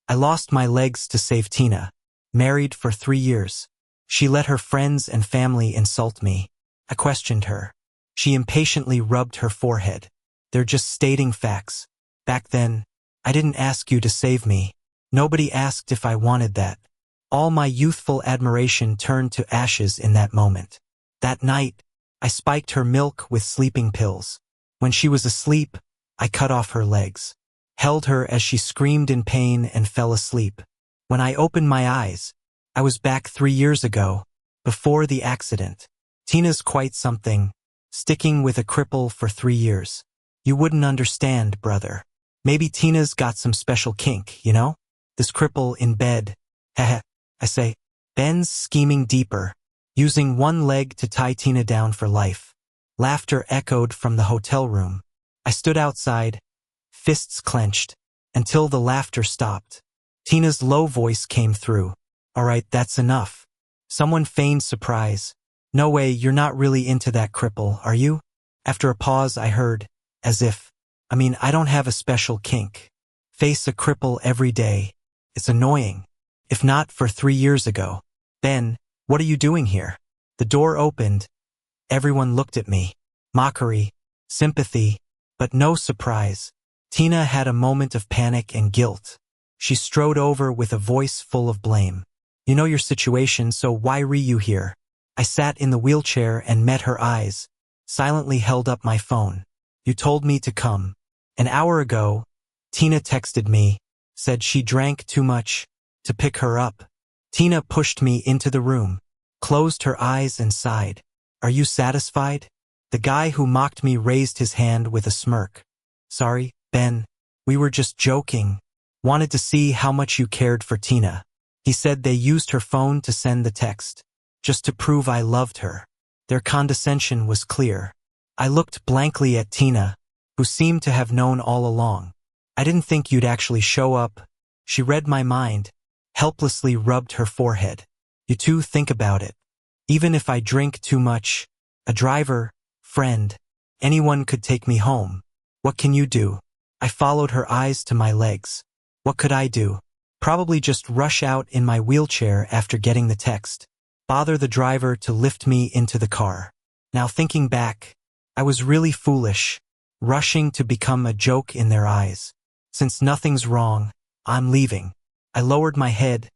I lost my legs to save Tina. Married for 3 years. She let her friends and family insult me. I questioned her. She impatiently rubbed her forehead. They're just stating facts. Back then, I didn't ask you to save me. Nobody asked if I wanted that. All my youthful admiration turned to ashes in that moment. That night, I spiked her milk with sleeping pills. When she was asleep, I cut off her legs, held her as she screamed in pain and fell asleep. When I opened my eyes, I was back 3 years ago, before the accident. Tina's quite something, sticking with a cripple for 3 years. You wouldn't understand, brother. Maybe Tina's got some special kink, you know? This cripple in bed. Heh, I say. Ben's scheming deeper, using one leg to tie Tina down for life. Laughter echoed from the hotel room. I stood outside, fists clenched, until the laughter stopped. Tina's low voice came through. All right, that's enough. Someone feigned surprise. No way, you're not really into that cripple, are you? After a pause, I heard, as if, I don't have a special kink. Face a cripple every day. It's annoying. If not for 3 years ago. Ben, what are you doing here? The door opened. Everyone looked at me. Mockery, sympathy, but no surprise. Tina had a moment of panic and guilt. She strode over with a voice full of blame. You know your situation, so why re you here? I sat in the wheelchair and met her eyes, silently held up my phone. You told me to come. An hour ago, Tina texted me, said she drank too much, to pick her up. Tina pushed me into the room, closed her eyes and sighed. Are you satisfied? The guy who mocked me raised his hand with a smirk. Sorry, Ben. We were just joking. Wanted to see how much you cared for Tina. He said they used her phone to send the text, just to prove I loved her. Their condescension was clear. I looked blankly at Tina, who seemed to have known all along. I didn't think you'd actually show up. She read my mind, helplessly rubbed her forehead. You two think about it. Even if I drink too much, a driver, friend, anyone could take me home. What can you do? I followed her eyes to my legs. What could I do? Probably just rush out in my wheelchair after getting the text. Bother the driver to lift me into the car. Now thinking back, I was really foolish, rushing to become a joke in their eyes. Since nothing's wrong, I'm leaving. I lowered my head,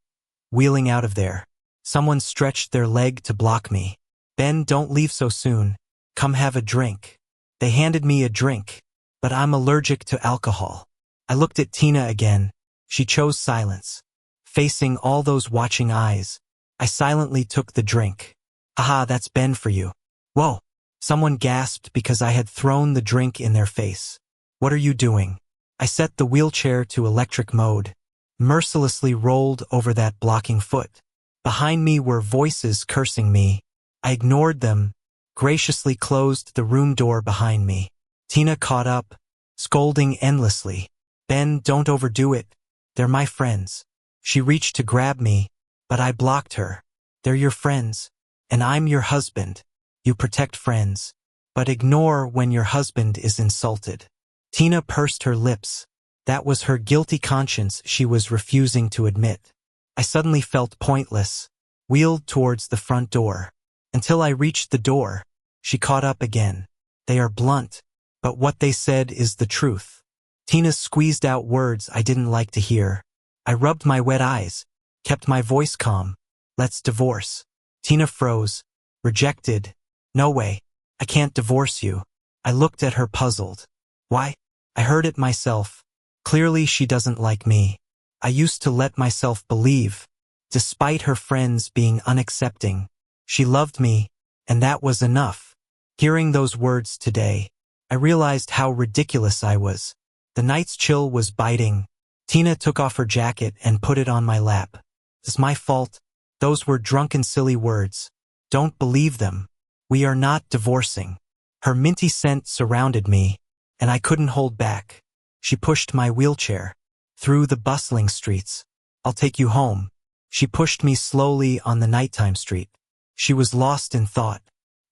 wheeling out of there. Someone stretched their leg to block me. Ben, don't leave so soon. Come have a drink. They handed me a drink, but I'm allergic to alcohol. I looked at Tina again. She chose silence. Facing all those watching eyes, I silently took the drink. Aha, that's Ben for you. Whoa! Someone gasped because I had thrown the drink in their face. What are you doing? I set the wheelchair to electric mode, mercilessly rolled over that blocking foot. Behind me were voices cursing me. I ignored them, graciously closed the room door behind me. Tina caught up, scolding endlessly. Ben, don't overdo it. They're my friends. She reached to grab me, but I blocked her. They're your friends, and I'm your husband. You protect friends, but ignore when your husband is insulted. Tina pursed her lips. That was her guilty conscience she was refusing to admit. I suddenly felt pointless, wheeled towards the front door. Until I reached the door, she caught up again. They are blunt, but what they said is the truth. Tina squeezed out words I didn't like to hear. I rubbed my wet eyes, kept my voice calm. Let's divorce. Tina froze. Rejected. No way. I can't divorce you. I looked at her puzzled. Why? I heard it myself. Clearly she doesn't like me. I used to let myself believe, despite her friends being unaccepting, she loved me, and that was enough. Hearing those words today, I realized how ridiculous I was. The night's chill was biting. Tina took off her jacket and put it on my lap. It's my fault. Those were drunken silly words. Don't believe them. We are not divorcing. Her minty scent surrounded me, and I couldn't hold back. She pushed my wheelchair through the bustling streets. I'll take you home. She pushed me slowly on the nighttime street. She was lost in thought,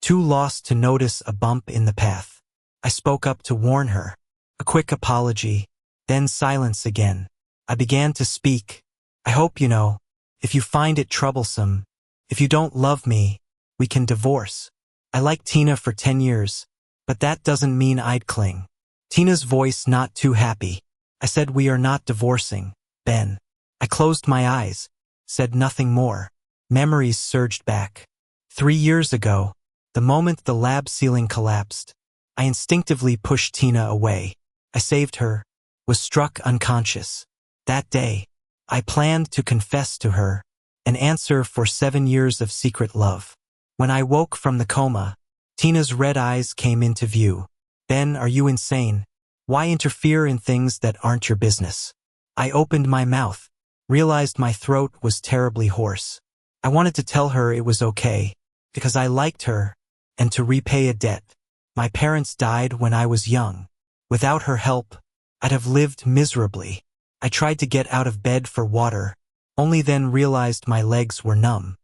too lost to notice a bump in the path. I spoke up to warn her. A quick apology, then silence again. I began to speak. I hope you know, if you find it troublesome, if you don't love me, we can divorce. I liked Tina for 10 years, but that doesn't mean I'd cling. Tina's voice not too happy. I said we are not divorcing, Ben. I closed my eyes, said nothing more. Memories surged back. 3 years ago, the moment the lab ceiling collapsed, I instinctively pushed Tina away. I saved her, was struck unconscious. That day, I planned to confess to her, an answer for 7 years of secret love. When I woke from the coma, Tina's red eyes came into view. Ben, are you insane? Why interfere in things that aren't your business? I opened my mouth, realized my throat was terribly hoarse. I wanted to tell her it was okay, because I liked her, and to repay a debt. My parents died when I was young. Without her help, I'd have lived miserably. I tried to get out of bed for water, only then realized my legs were numb.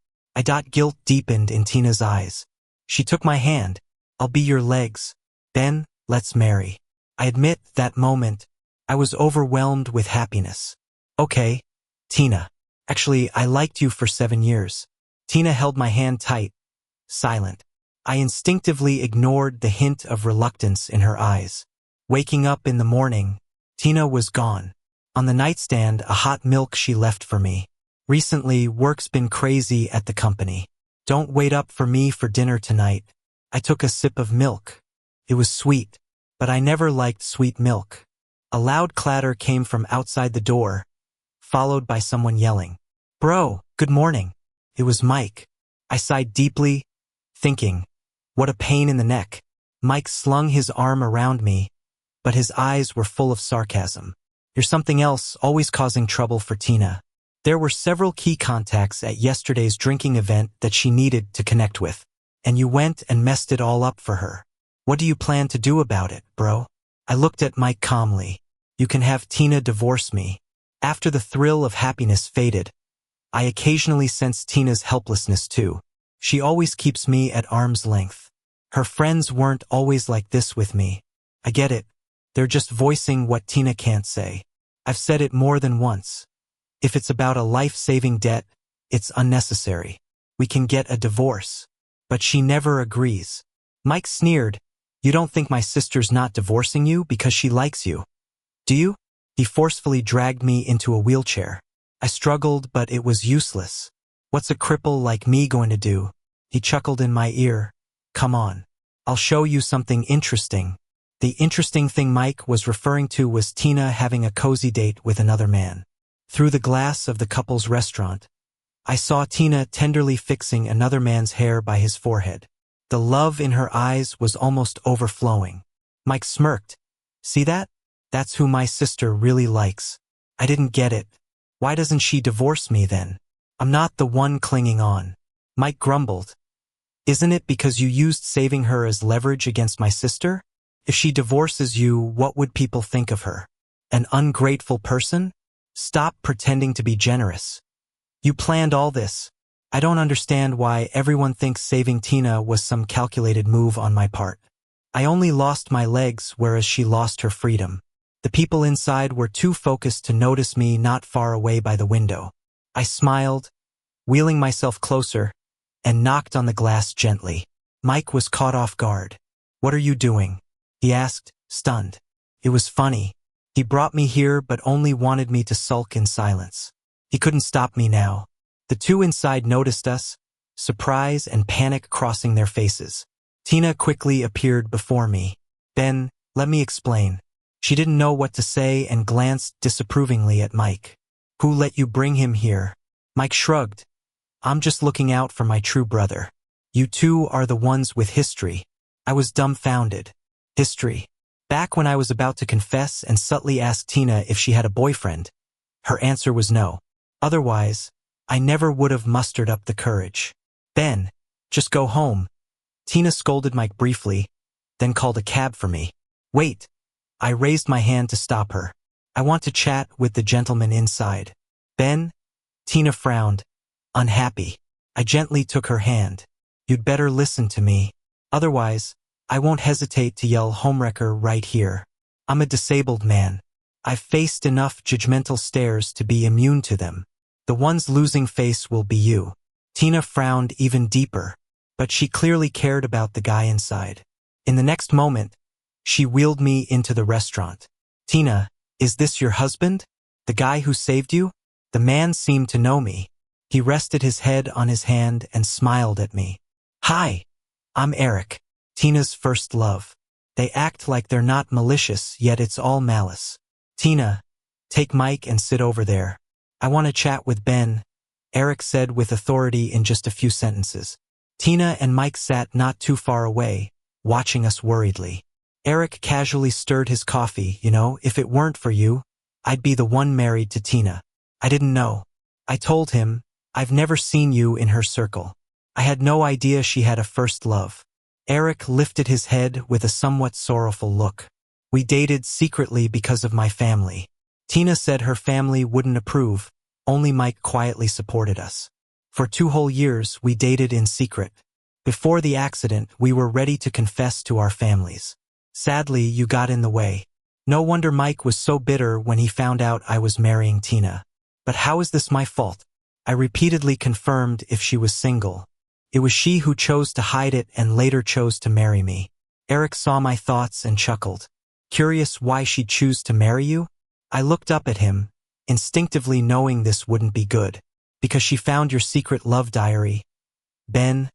Guilt deepened in Tina's eyes. She took my hand. I'll be your legs. Ben, let's marry. I admit that moment, I was overwhelmed with happiness. Okay, Tina. Actually, I liked you for 7 years. Tina held my hand tight, silent. I instinctively ignored the hint of reluctance in her eyes. Waking up in the morning, Tina was gone. On the nightstand, a hot milk she left for me. Recently, work's been crazy at the company. Don't wait up for me for dinner tonight. I took a sip of milk. It was sweet, but I never liked sweet milk. A loud clatter came from outside the door, followed by someone yelling, "Bro, good morning." It was Mike. I sighed deeply, thinking, what a pain in the neck. Mike slung his arm around me, but his eyes were full of sarcasm. You're something else, always causing trouble for Tina. There were several key contacts at yesterday's drinking event that she needed to connect with, and you went and messed it all up for her. What do you plan to do about it, bro? I looked at Mike calmly. You can have Tina divorce me. After the thrill of happiness faded, I occasionally sensed Tina's helplessness too. She always keeps me at arm's length. Her friends weren't always like this with me. I get it. They're just voicing what Tina can't say. I've said it more than once. If it's about a life-saving debt, it's unnecessary. We can get a divorce. But she never agrees. Mike sneered. You don't think my sister's not divorcing you because she likes you, do you? He forcefully dragged me into a wheelchair. I struggled, but it was useless. What's a cripple like me going to do? He chuckled in my ear. Come on. I'll show you something interesting. The interesting thing Mike was referring to was Tina having a cozy date with another man. Through the glass of the couple's restaurant, I saw Tina tenderly fixing another man's hair by his forehead. The love in her eyes was almost overflowing. Mike smirked. See that? That's who my sister really likes. I didn't get it. Why doesn't she divorce me then? I'm not the one clinging on. Mike grumbled. Isn't it because you used saving her as leverage against my sister? If she divorces you, what would people think of her? An ungrateful person? Stop pretending to be generous. You planned all this. I don't understand why everyone thinks saving Tina was some calculated move on my part. I only lost my legs, whereas she lost her freedom. The people inside were too focused to notice me not far away by the window. I smiled, wheeling myself closer, and knocked on the glass gently. Mike was caught off guard. What are you doing? He asked, stunned. It was funny. He brought me here but only wanted me to sulk in silence. He couldn't stop me now. The two inside noticed us, surprise and panic crossing their faces. Tina quickly appeared before me. Ben, let me explain. She didn't know what to say and glanced disapprovingly at Mike. Who let you bring him here? Mike shrugged. I'm just looking out for my true brother. You two are the ones with history. I was dumbfounded. History. Back when I was about to confess and subtly ask Tina if she had a boyfriend, her answer was no. Otherwise, I never would have mustered up the courage. Ben, just go home. Tina scolded Mike briefly, then called a cab for me. Wait. I raised my hand to stop her. I want to chat with the gentleman inside. Ben? Tina frowned, unhappy. I gently took her hand. You'd better listen to me. Otherwise, I won't hesitate to yell homewrecker right here. I'm a disabled man. I've faced enough judgmental stares to be immune to them. The one's losing face will be you. Tina frowned even deeper, but she clearly cared about the guy inside. In the next moment, she wheeled me into the restaurant. Tina, is this your husband? The guy who saved you? The man seemed to know me. He rested his head on his hand and smiled at me. Hi, I'm Eric, Tina's first love. They act like they're not malicious, yet it's all malice. Tina, take Mike and sit over there. I want to chat with Ben, Eric said with authority in just a few sentences. Tina and Mike sat not too far away, watching us worriedly. Eric casually stirred his coffee. If it weren't for you, I'd be the one married to Tina. I didn't know. I told him, I've never seen you in her circle. I had no idea she had a first love. Eric lifted his head with a somewhat sorrowful look. We dated secretly because of my family. Tina said her family wouldn't approve, only Mike quietly supported us. For 2 whole years, we dated in secret. Before the accident, we were ready to confess to our families. Sadly, you got in the way. No wonder Mike was so bitter when he found out I was marrying Tina. But how is this my fault? I repeatedly confirmed if she was single. It was she who chose to hide it and later chose to marry me. Eric saw my thoughts and chuckled. Curious why she'd choose to marry you? I looked up at him, instinctively knowing this wouldn't be good. Because she found your secret love diary. Ben,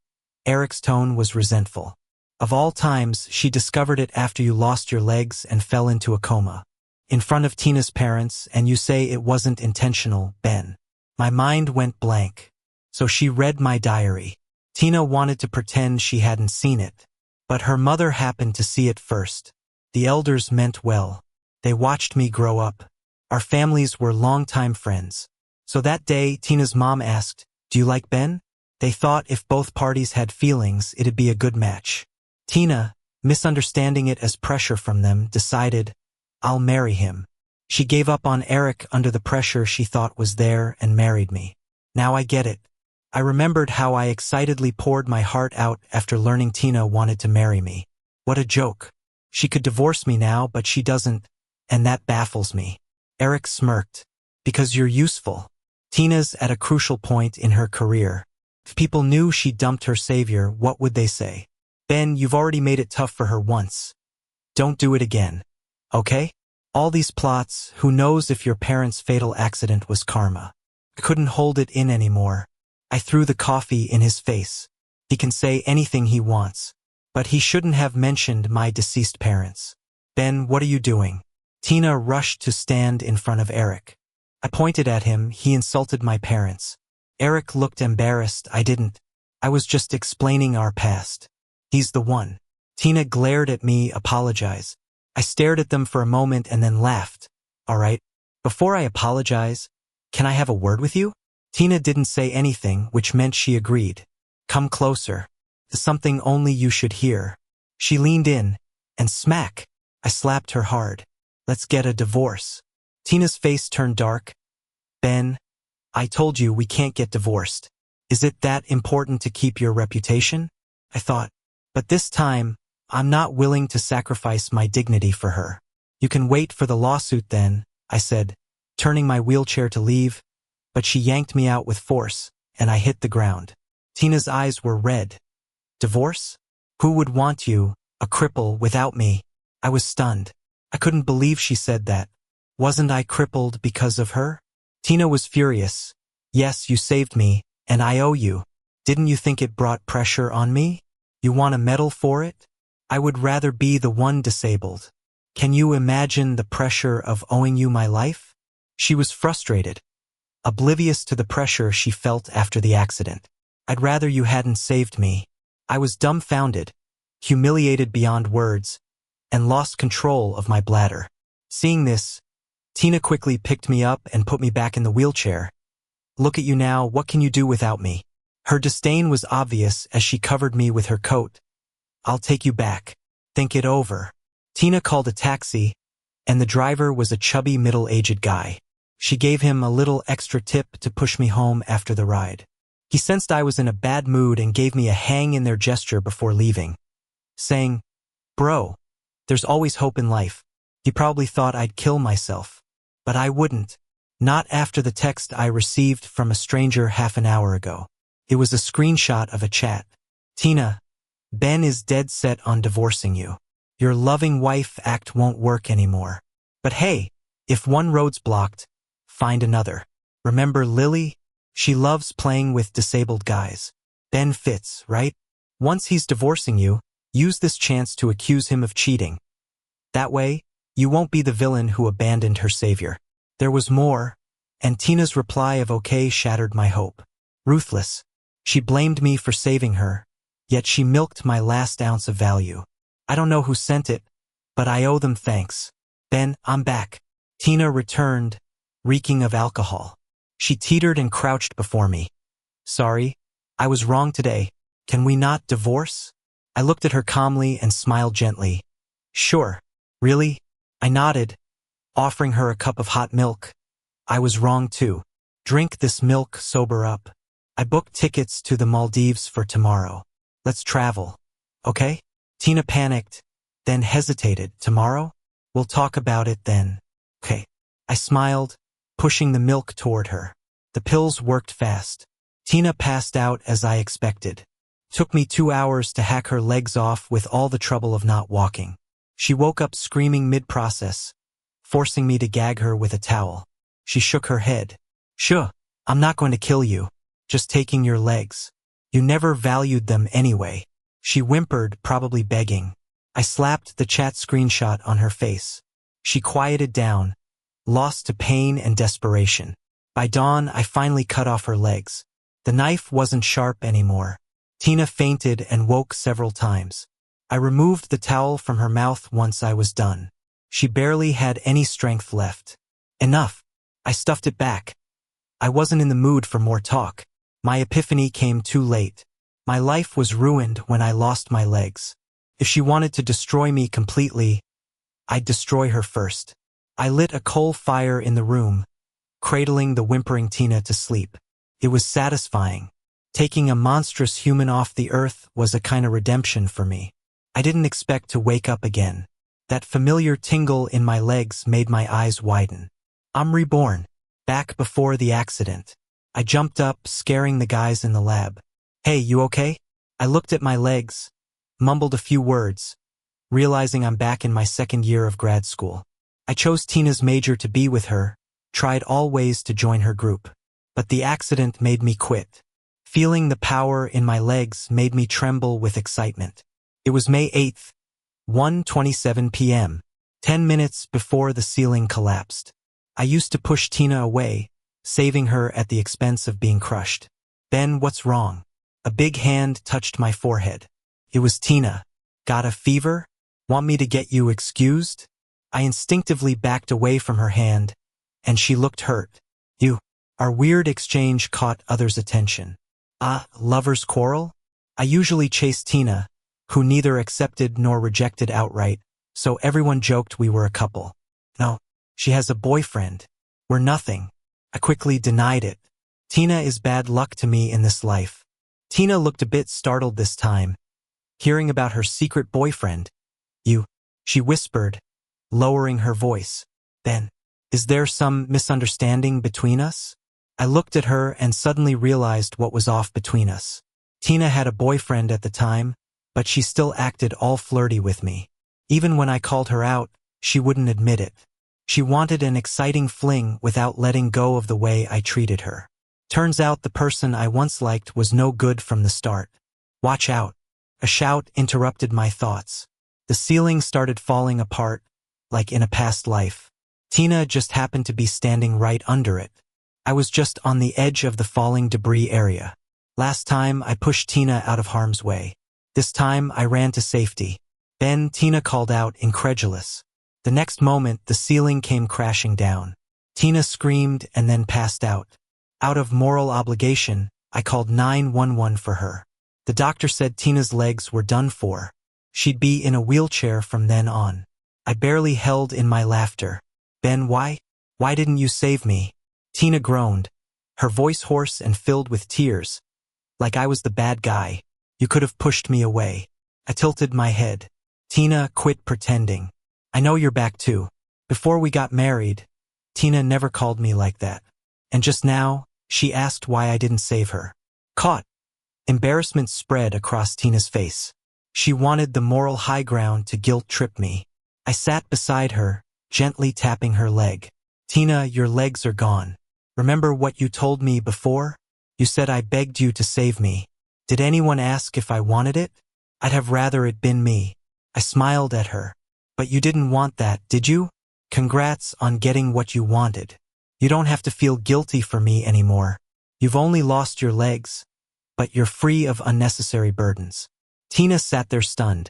Eric's tone was resentful. Of all times, she discovered it after you lost your legs and fell into a coma. In front of Tina's parents, and you say it wasn't intentional, Ben. My mind went blank. So she read my diary. Tina wanted to pretend she hadn't seen it. But her mother happened to see it first. The elders meant well. They watched me grow up. Our families were longtime friends. So that day, Tina's mom asked, "Do you like Ben?" They thought if both parties had feelings, it'd be a good match. Tina, misunderstanding it as pressure from them, decided, I'll marry him. She gave up on Eric under the pressure she thought was there and married me. Now I get it. I remembered how I excitedly poured my heart out after learning Tina wanted to marry me. What a joke. She could divorce me now, but she doesn't, and that baffles me. Eric smirked. Because you're useful. Tina's at a crucial point in her career. If people knew she dumped her savior, what would they say? Ben, you've already made it tough for her once. Don't do it again. Okay? All these plots, who knows if your parents' fatal accident was karma. I couldn't hold it in anymore. I threw the coffee in his face. He can say anything he wants. But he shouldn't have mentioned my deceased parents. Ben, what are you doing? Tina rushed to stand in front of Eric. I pointed at him. He insulted my parents. Eric looked embarrassed. I didn't. I was just explaining our past. He's the one. Tina glared at me. Apologize. I stared at them for a moment and then laughed. All right. Before I apologize, can I have a word with you? Tina didn't say anything, which meant she agreed. Come closer. There's something only you should hear. She leaned in, and smack, I slapped her hard. Let's get a divorce. Tina's face turned dark. Ben, I told you we can't get divorced. Is it that important to keep your reputation? I thought. But this time, I'm not willing to sacrifice my dignity for her. You can wait for the lawsuit then, I said, turning my wheelchair to leave, but she yanked me out with force, and I hit the ground. Tina's eyes were red. Divorce? Who would want you, a cripple, without me? I was stunned. I couldn't believe she said that. Wasn't I crippled because of her? Tina was furious. Yes, you saved me, and I owe you. Didn't you think it brought pressure on me? You want a medal for it? I would rather be the one disabled. Can you imagine the pressure of owing you my life? She was frustrated, oblivious to the pressure she felt after the accident. I'd rather you hadn't saved me. I was dumbfounded, humiliated beyond words, and lost control of my bladder. Seeing this, Tina quickly picked me up and put me back in the wheelchair. Look at you now, what can you do without me? Her disdain was obvious as she covered me with her coat. I'll take you back. Think it over. Tina called a taxi, and the driver was a chubby middle-aged guy. She gave him a little extra tip to push me home after the ride. He sensed I was in a bad mood and gave me a hang-in-there gesture before leaving, saying, Bro, there's always hope in life. He probably thought I'd kill myself. But I wouldn't. Not after the text I received from a stranger half an hour ago. It was a screenshot of a chat. Tina, Ben is dead set on divorcing you. Your loving wife act won't work anymore. But hey, if one road's blocked, find another. Remember Lily? She loves playing with disabled guys. Ben fits, right? Once he's divorcing you, use this chance to accuse him of cheating. That way, you won't be the villain who abandoned her savior. There was more, and Tina's reply of okay shattered my hope. Ruthless. She blamed me for saving her, yet she milked my last ounce of value. I don't know who sent it, but I owe them thanks. Ben, I'm back. Tina returned, reeking of alcohol. She teetered and crouched before me. Sorry, I was wrong today. Can we not divorce? I looked at her calmly and smiled gently. Sure. Really? I nodded, offering her a cup of hot milk. I was wrong too. Drink this milk, sober up. I booked tickets to the Maldives for tomorrow. Let's travel. Okay? Tina panicked, then hesitated. Tomorrow? We'll talk about it then. Okay. I smiled, pushing the milk toward her. The pills worked fast. Tina passed out as I expected. Took me 2 hours to hack her legs off with all the trouble of not walking. She woke up screaming mid-process, forcing me to gag her with a towel. She shook her head. Sure, I'm not going to kill you. Just taking your legs. You never valued them anyway. She whimpered, probably begging. I slapped the chat screenshot on her face. She quieted down, lost to pain and desperation. By dawn, I finally cut off her legs. The knife wasn't sharp anymore. Tina fainted and woke several times. I removed the towel from her mouth once I was done. She barely had any strength left. Enough. I stuffed it back. I wasn't in the mood for more talk. My epiphany came too late. My life was ruined when I lost my legs. If she wanted to destroy me completely, I'd destroy her first. I lit a coal fire in the room, cradling the whimpering Tina to sleep. It was satisfying. Taking a monstrous human off the earth was a kind of redemption for me. I didn't expect to wake up again. That familiar tingle in my legs made my eyes widen. I'm reborn, back before the accident. I jumped up, scaring the guys in the lab. Hey, you okay? I looked at my legs, mumbled a few words, realizing I'm back in my second year of grad school. I chose Tina's major to be with her, tried all ways to join her group. But the accident made me quit. Feeling the power in my legs made me tremble with excitement. It was May 8th, 1:27 p.m., 10 minutes before the ceiling collapsed. I used to push Tina away, saving her at the expense of being crushed. Ben, what's wrong? A big hand touched my forehead. It was Tina. Got a fever? Want me to get you excused? I instinctively backed away from her hand, and she looked hurt. Our weird exchange caught others' attention. Lovers' quarrel? I usually chased Tina, who neither accepted nor rejected outright, so everyone joked we were a couple. No, she has a boyfriend. We're nothing. I quickly denied it. Tina is bad luck to me in this life. Tina looked a bit startled this time, hearing about her secret boyfriend. She whispered, lowering her voice. Then, is there some misunderstanding between us? I looked at her and suddenly realized what was off between us. Tina had a boyfriend at the time, but she still acted all flirty with me. Even when I called her out, she wouldn't admit it. She wanted an exciting fling without letting go of the way I treated her. Turns out the person I once liked was no good from the start. Watch out. A shout interrupted my thoughts. The ceiling started falling apart, like in a past life. Tina just happened to be standing right under it. I was just on the edge of the falling debris area. Last time, I pushed Tina out of harm's way. This time, I ran to safety. Ben, Tina called out, incredulous. The next moment, the ceiling came crashing down. Tina screamed and then passed out. Out of moral obligation, I called 911 for her. The doctor said Tina's legs were done for. She'd be in a wheelchair from then on. I barely held in my laughter. Ben, why didn't you save me? Tina groaned, her voice hoarse and filled with tears. Like I was the bad guy. You could have pushed me away. I tilted my head. Tina, quit pretending. I know you're back too. Before we got married, Tina never called me like that. And just now, she asked why I didn't save her. Caught. Embarrassment spread across Tina's face. She wanted the moral high ground to guilt-trip me. I sat beside her, gently tapping her leg. Tina, your legs are gone. Remember what you told me before? You said I begged you to save me. Did anyone ask if I wanted it? I'd have rather it been me. I smiled at her. But you didn't want that, did you? Congrats on getting what you wanted. You don't have to feel guilty for me anymore. You've only lost your legs, but you're free of unnecessary burdens. Tina sat there stunned,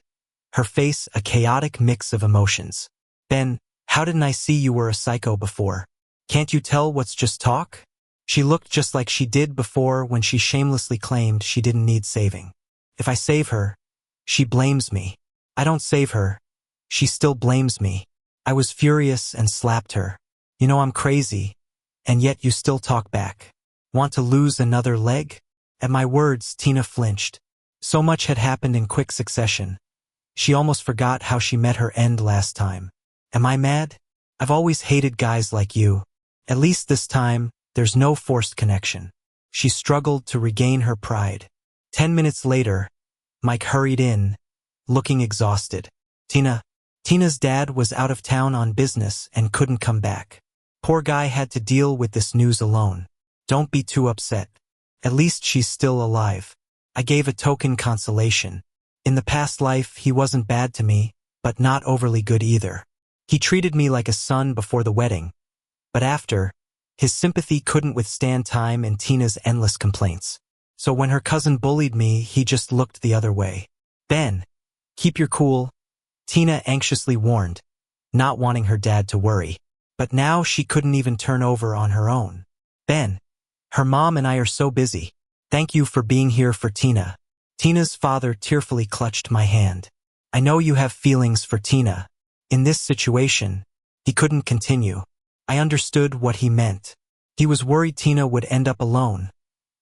her face a chaotic mix of emotions. Ben, how didn't I see you were a psycho before? Can't you tell what's just talk? She looked just like she did before when she shamelessly claimed she didn't need saving. If I save her, she blames me. I don't save her. She still blames me. I was furious and slapped her. You know I'm crazy, and yet you still talk back. Want to lose another leg? At my words, Tina flinched. So much had happened in quick succession. She almost forgot how she met her end last time. Am I mad? I've always hated guys like you. At least this time, there's no forced connection. She struggled to regain her pride. 10 minutes later, Mike hurried in, looking exhausted. Tina's dad was out of town on business and couldn't come back. Poor guy had to deal with this news alone. Don't be too upset. At least she's still alive. I gave a token consolation. In the past life, he wasn't bad to me, but not overly good either. He treated me like a son before the wedding, but after, his sympathy couldn't withstand time and Tina's endless complaints. So when her cousin bullied me, he just looked the other way. Ben, keep your cool, Tina anxiously warned, not wanting her dad to worry. But now she couldn't even turn over on her own. Ben, her mom and I are so busy. Thank you for being here for Tina. Tina's father tearfully clutched my hand. I know you have feelings for Tina. In this situation, he couldn't continue. I understood what he meant. He was worried Tina would end up alone,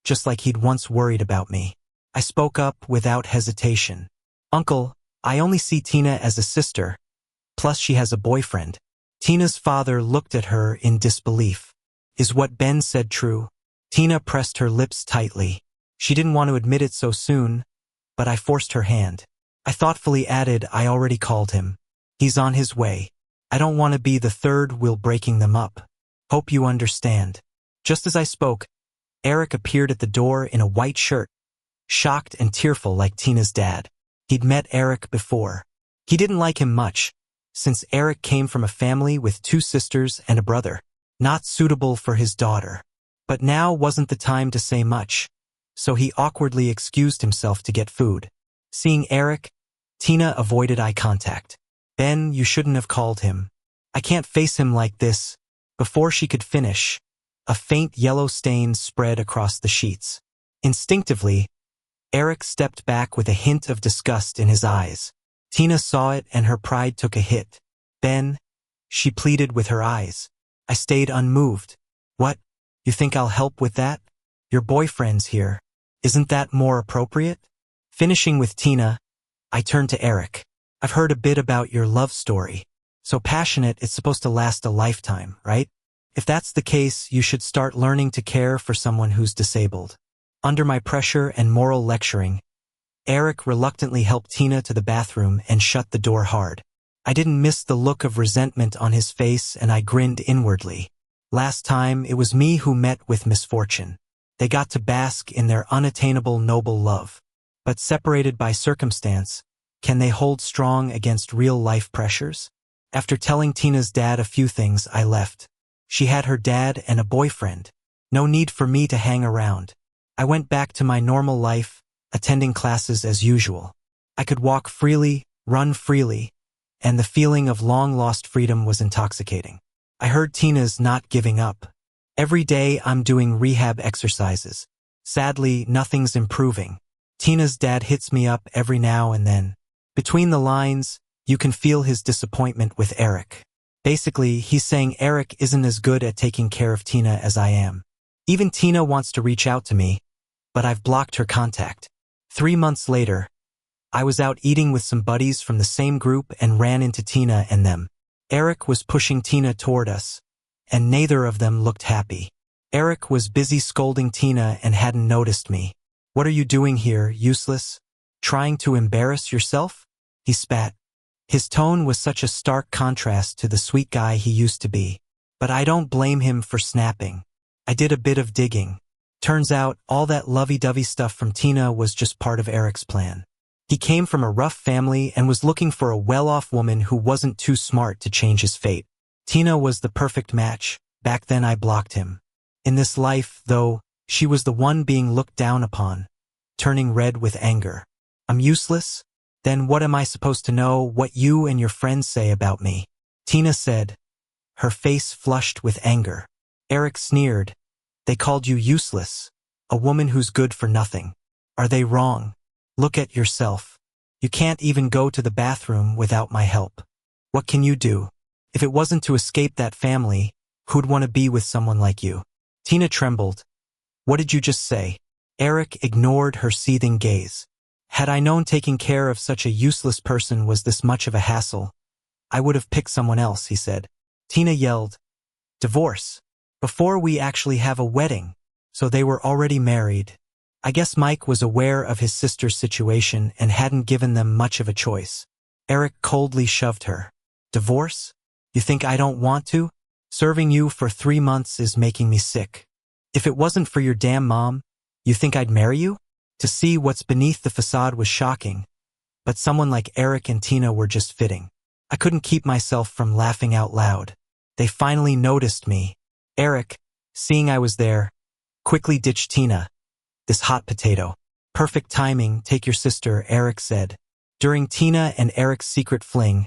just like he'd once worried about me. I spoke up without hesitation. Uncle, I only see Tina as a sister, plus she has a boyfriend. Tina's father looked at her in disbelief. Is what Ben said true? Tina pressed her lips tightly. She didn't want to admit it so soon, but I forced her hand. I thoughtfully added I already called him. He's on his way. I don't want to be the third wheel breaking them up. Hope you understand. Just as I spoke, Eric appeared at the door in a white shirt, shocked and tearful like Tina's dad. He'd met Eric before. He didn't like him much, since Eric came from a family with 2 sisters and a brother, not suitable for his daughter. But now wasn't the time to say much, so he awkwardly excused himself to get food. Seeing Eric, Tina avoided eye contact. Ben, you shouldn't have called him. I can't face him like this. Before she could finish, a faint yellow stain spread across the sheets. Instinctively, Eric stepped back with a hint of disgust in his eyes. Tina saw it and her pride took a hit. Ben, she pleaded with her eyes. I stayed unmoved. What? You think I'll help with that? Your boyfriend's here. Isn't that more appropriate? Finishing with Tina, I turned to Eric. I've heard a bit about your love story. So passionate it's supposed to last a lifetime, right? If that's the case, you should start learning to care for someone who's disabled. Under my pressure and moral lecturing, Eric reluctantly helped Tina to the bathroom and shut the door hard. I didn't miss the look of resentment on his face and I grinned inwardly. Last time, it was me who met with misfortune. They got to bask in their unattainable noble love. But separated by circumstance, can they hold strong against real-life pressures? After telling Tina's dad a few things, I left. She had her dad and a boyfriend. No need for me to hang around. I went back to my normal life, attending classes as usual. I could walk freely, run freely, and the feeling of long-lost freedom was intoxicating. I heard Tina's not giving up. Every day I'm doing rehab exercises. Sadly, nothing's improving. Tina's dad hits me up every now and then. Between the lines, you can feel his disappointment with Eric. Basically, he's saying Eric isn't as good at taking care of Tina as I am. Even Tina wants to reach out to me, but I've blocked her contact. 3 months later, I was out eating with some buddies from the same group and ran into Tina and them. Eric was pushing Tina toward us, and neither of them looked happy. Eric was busy scolding Tina and hadn't noticed me. "What are you doing here, useless? Trying to embarrass yourself?" He spat. His tone was such a stark contrast to the sweet guy he used to be. But I don't blame him for snapping. I did a bit of digging. Turns out, all that lovey-dovey stuff from Tina was just part of Eric's plan. He came from a rough family and was looking for a well-off woman who wasn't too smart to change his fate. Tina was the perfect match. Back then I blocked him. In this life, though, she was the one being looked down upon, turning red with anger. "I'm useless? Then what am I supposed to know what you and your friends say about me?" Tina said, her face flushed with anger. Eric sneered. "They called you useless, a woman who's good for nothing. Are they wrong? Look at yourself. You can't even go to the bathroom without my help. What can you do? If it wasn't to escape that family, who'd want to be with someone like you?" Tina trembled. "What did you just say?" Eric ignored her seething gaze. "Had I known taking care of such a useless person was this much of a hassle, I would have picked someone else," he said. Tina yelled, "Divorce? Before we actually have a wedding?" So they were already married. I guess Mike was aware of his sister's situation and hadn't given them much of a choice. Eric coldly shoved her. "Divorce? You think I don't want to? Serving you for 3 months is making me sick. If it wasn't for your damn mom, you think I'd marry you?" To see what's beneath the facade was shocking, but someone like Eric and Tina were just fitting. I couldn't keep myself from laughing out loud. They finally noticed me. Eric, seeing I was there, quickly ditched Tina. "This hot potato. Perfect timing, take your sister," Eric said. During Tina and Eric's secret fling,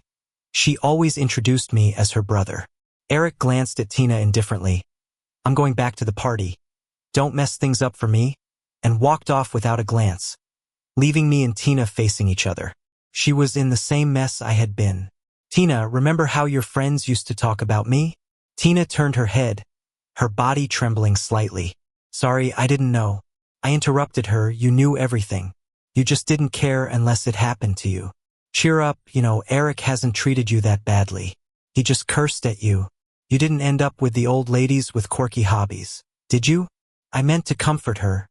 she always introduced me as her brother. Eric glanced at Tina indifferently. "I'm going back to the party. Don't mess things up for me," and walked off without a glance, leaving me and Tina facing each other. She was in the same mess I had been. "Tina, remember how your friends used to talk about me?" Tina turned her head, her body trembling slightly. "Sorry, I didn't know. I interrupted her. You knew everything. You just didn't care unless it happened to you. Cheer up, Eric hasn't treated you that badly. He just cursed at you. You didn't end up with the old ladies with quirky hobbies, did you?" I meant to comfort her,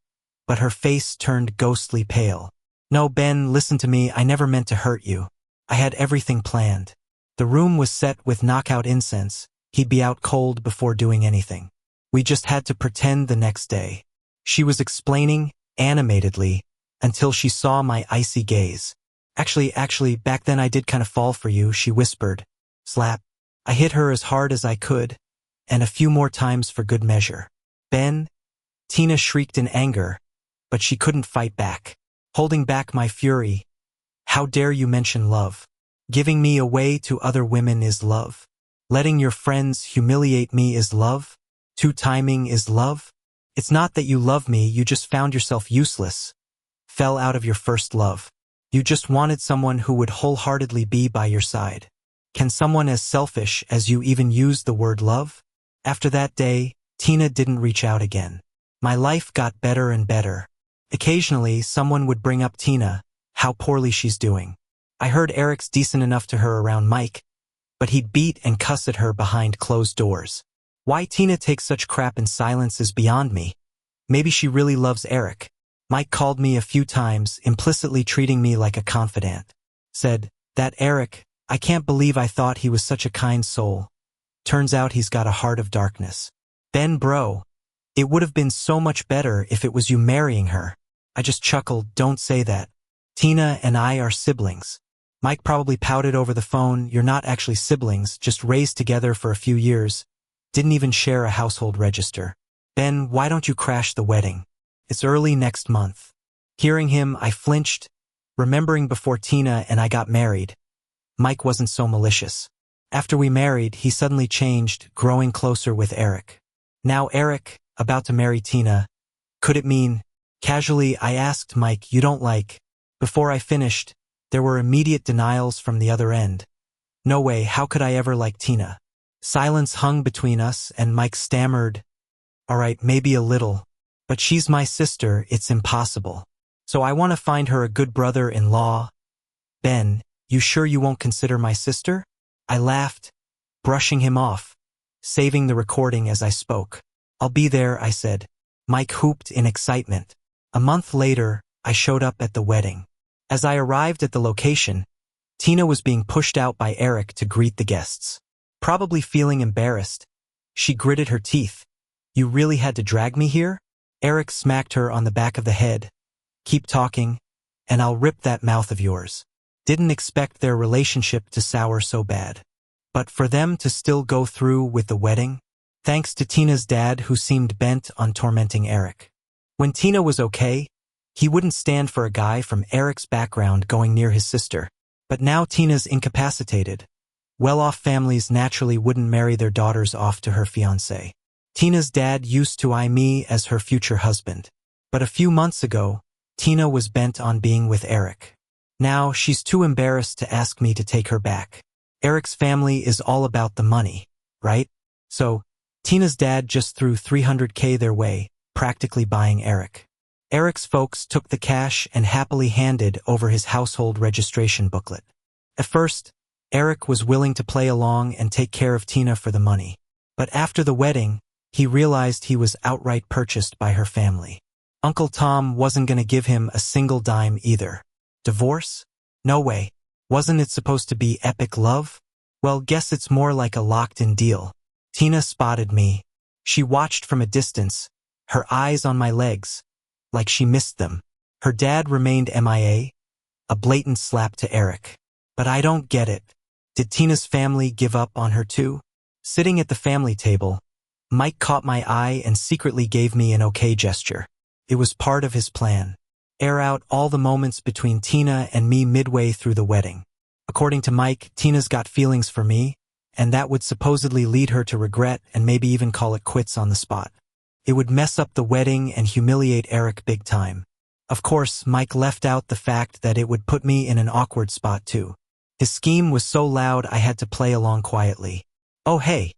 but her face turned ghostly pale. "No, Ben, listen to me, I never meant to hurt you. I had everything planned. The room was set with knockout incense. He'd be out cold before doing anything. We just had to pretend the next day." She was explaining, animatedly, until she saw my icy gaze. Actually, back then I did kind of fall for you," she whispered. Slap. I hit her as hard as I could, and a few more times for good measure. "Ben?" Tina shrieked in anger, but she couldn't fight back. Holding back my fury. "How dare you mention love? Giving me away to other women is love. Letting your friends humiliate me is love. Two-timing is love. It's not that you love me, you just found yourself useless. Fell out of your first love. You just wanted someone who would wholeheartedly be by your side. Can someone as selfish as you even use the word love?" After that day, Tina didn't reach out again. My life got better and better. Occasionally, someone would bring up Tina, how poorly she's doing. I heard Eric's decent enough to her around Mike, but he'd beat and cuss at her behind closed doors. Why Tina takes such crap in silence is beyond me. Maybe she really loves Eric. Mike called me a few times, implicitly treating me like a confidant. Said, "That Eric, I can't believe I thought he was such a kind soul. Turns out he's got a heart of darkness." "Ben, bro, it would have been so much better if it was you marrying her." I just chuckled, "Don't say that. Tina and I are siblings." Mike probably pouted over the phone, "You're not actually siblings, just raised together for a few years. Didn't even share a household register." "Ben, why don't you crash the wedding? It's early next month." Hearing him, I flinched, remembering before Tina and I got married. Mike wasn't so malicious. After we married, he suddenly changed, growing closer with Eric. Now Eric, about to marry Tina. Could it mean? Casually, I asked Mike, "You don't like?" Before I finished, there were immediate denials from the other end. "No way, how could I ever like Tina?" Silence hung between us, and Mike stammered, "All right, maybe a little, but she's my sister, it's impossible. So I want to find her a good brother-in-law." "Ben, you sure you won't consider my sister?" I laughed. brushing him off, saving the recording as I spoke. "I'll be there," I said. Mike whooped in excitement. A month later, I showed up at the wedding. As I arrived at the location, Tina was being pushed out by Eric to greet the guests. Probably feeling embarrassed, she gritted her teeth. "You really had to drag me here?" Eric smacked her on the back of the head. "Keep talking, and I'll rip that mouth of yours." Didn't expect their relationship to sour so bad. But for them to still go through with the wedding, thanks to Tina's dad who seemed bent on tormenting Eric. When Tina was okay, he wouldn't stand for a guy from Eric's background going near his sister. But now Tina's incapacitated. Well-off families naturally wouldn't marry their daughters off to her fiancé. Tina's dad used to eye me as her future husband. But a few months ago, Tina was bent on being with Eric. Now she's too embarrassed to ask me to take her back. Eric's family is all about the money, right? So, Tina's dad just threw $300K their way, practically buying Eric. Eric's folks took the cash and happily handed over his household registration booklet. At first, Eric was willing to play along and take care of Tina for the money. But after the wedding, he realized he was outright purchased by her family. Uncle Tom wasn't going to give him a single dime either. Divorce? No way. Wasn't it supposed to be epic love? Well, guess it's more like a locked-in deal. Tina spotted me. She watched from a distance, her eyes on my legs, like she missed them. Her dad remained MIA, a blatant slap to Eric. But I don't get it. Did Tina's family give up on her too? Sitting at the family table, Mike caught my eye and secretly gave me an okay gesture. It was part of his plan. Air out all the moments between Tina and me midway through the wedding. According to Mike, Tina's got feelings for me, and that would supposedly lead her to regret and maybe even call it quits on the spot. It would mess up the wedding and humiliate Eric big time. Of course, Mike left out the fact that it would put me in an awkward spot too. His scheme was so loud I had to play along quietly. "Oh hey,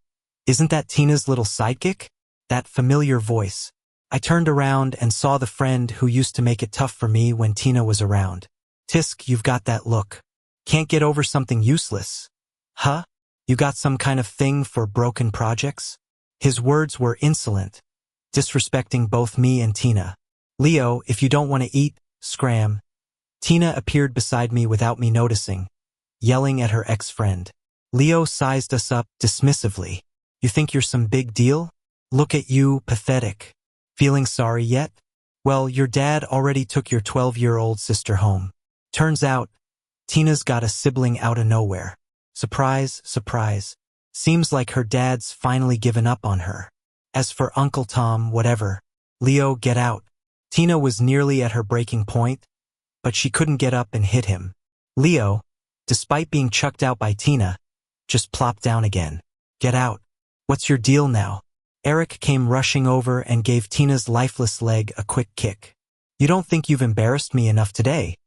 isn't that Tina's little sidekick?" That familiar voice. I turned around and saw the friend who used to make it tough for me when Tina was around. "Tisk, you've got that look. Can't get over something useless. Huh? You got some kind of thing for broken projects?" His words were insolent, disrespecting both me and Tina. "Leo, if you don't want to eat, scram." Tina appeared beside me without me noticing, yelling at her ex-friend. Leo sized us up dismissively. "You think you're some big deal? Look at you, pathetic. Feeling sorry yet? Well, your dad already took your 12-year-old sister home. Turns out, Tina's got a sibling out of nowhere. Surprise, surprise. Seems like her dad's finally given up on her. As for Uncle Tom, whatever. Leo, get out." Tina was nearly at her breaking point, but she couldn't get up and hit him. Leo, despite being chucked out by Tina, just plopped down again. "Get out. What's your deal now?" Eric came rushing over and gave Tina's lifeless leg a quick kick. "You don't think you've embarrassed me enough today,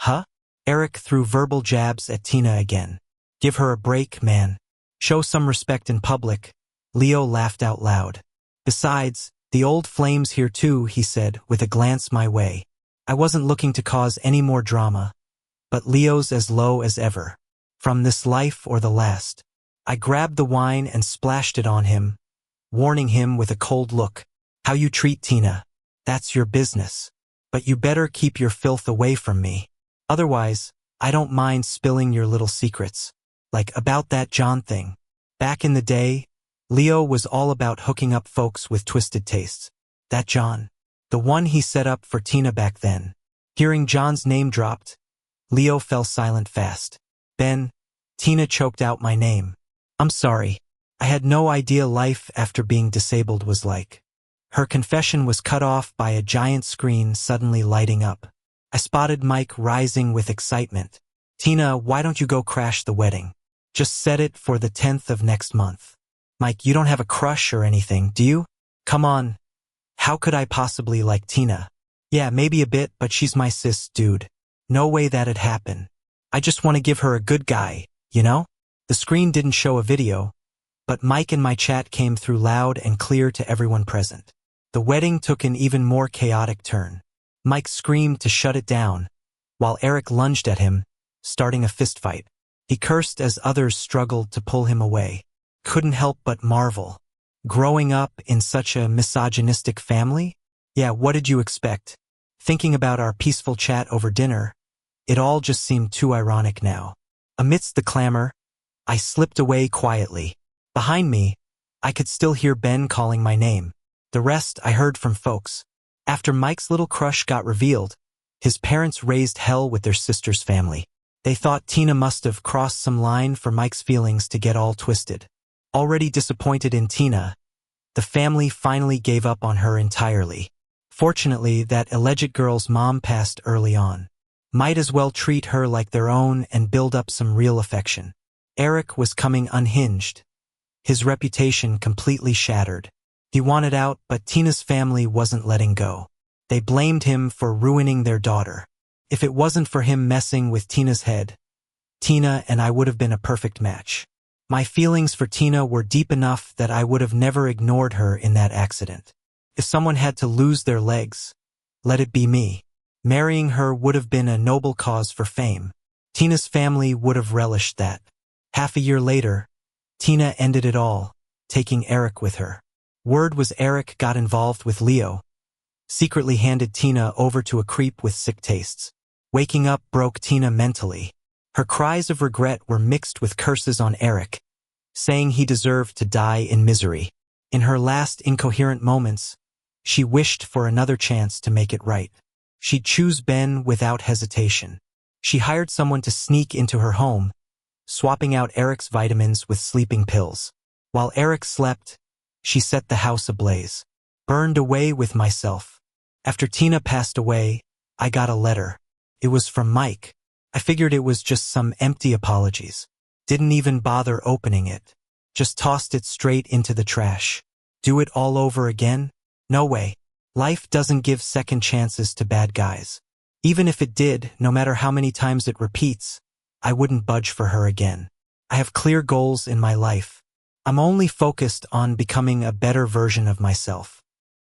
huh?" Eric threw verbal jabs at Tina again. "Give her a break, man. Show some respect in public." Leo laughed out loud. "Besides, the old flame's here too," he said with a glance my way. I wasn't looking to cause any more drama, but Leo's as low as ever. From this life or the last. I grabbed the wine and splashed it on him, warning him with a cold look. "How you treat Tina, that's your business. But you better keep your filth away from me. Otherwise, I don't mind spilling your little secrets. Like about that John thing." Back in the day, Leo was all about hooking up folks with twisted tastes. That John. The one he set up for Tina back then. Hearing John's name dropped, Leo fell silent fast. Then, Tina choked out my name. "I'm sorry. I had no idea life after being disabled was like." Her confession was cut off by a giant screen suddenly lighting up. I spotted Mike rising with excitement. "Tina, why don't you go crash the wedding? Just set it for the 10th of next month." "Mike, you don't have a crush or anything, do you? Come on. How could I possibly like Tina?" "Yeah, maybe a bit, but she's my sis, dude. No way that'd happen. I just want to give her a good guy, you know?" The screen didn't show a video, but Mike and my chat came through loud and clear to everyone present. The wedding took an even more chaotic turn. Mike screamed to shut it down, while Eric lunged at him, starting a fistfight. He cursed as others struggled to pull him away. couldn't help but marvel. Growing up in such a misogynistic family? Yeah, what did you expect? Thinking about our peaceful chat over dinner, it all just seemed too ironic now. Amidst the clamor, I slipped away quietly. Behind me, I could still hear Ben calling my name. The rest I heard from folks. After Mike's little crush got revealed, his parents raised hell with their sister's family. They thought Tina must have crossed some line for Mike's feelings to get all twisted. Already disappointed in Tina, the family finally gave up on her entirely. Fortunately, that alleged girl's mom passed early on. Might as well treat her like their own and build up some real affection. Eric was coming unhinged, his reputation completely shattered. He wanted out, but Tina's family wasn't letting go. They blamed him for ruining their daughter. If it wasn't for him messing with Tina's head, Tina and I would have been a perfect match. My feelings for Tina were deep enough that I would have never ignored her in that accident. If someone had to lose their legs, let it be me. Marrying her would have been a noble cause for fame. Tina's family would have relished that. Half a year later, Tina ended it all, taking Eric with her. Word was Eric got involved with Leo, secretly handed Tina over to a creep with sick tastes. Waking up broke Tina mentally. Her cries of regret were mixed with curses on Eric, saying he deserved to die in misery. In her last incoherent moments, she wished for another chance to make it right. She'd choose Ben without hesitation. She hired someone to sneak into her home, swapping out Eric's vitamins with sleeping pills. While Eric slept, she set the house ablaze. Burned away with myself. After Tina passed away, I got a letter. It was from Mike. I figured it was just some empty apologies. Didn't even bother opening it. Just tossed it straight into the trash. Do it all over again? No way. Life doesn't give second chances to bad guys. Even if it did, no matter how many times it repeats, I wouldn't budge for her again. I have clear goals in my life. I'm only focused on becoming a better version of myself.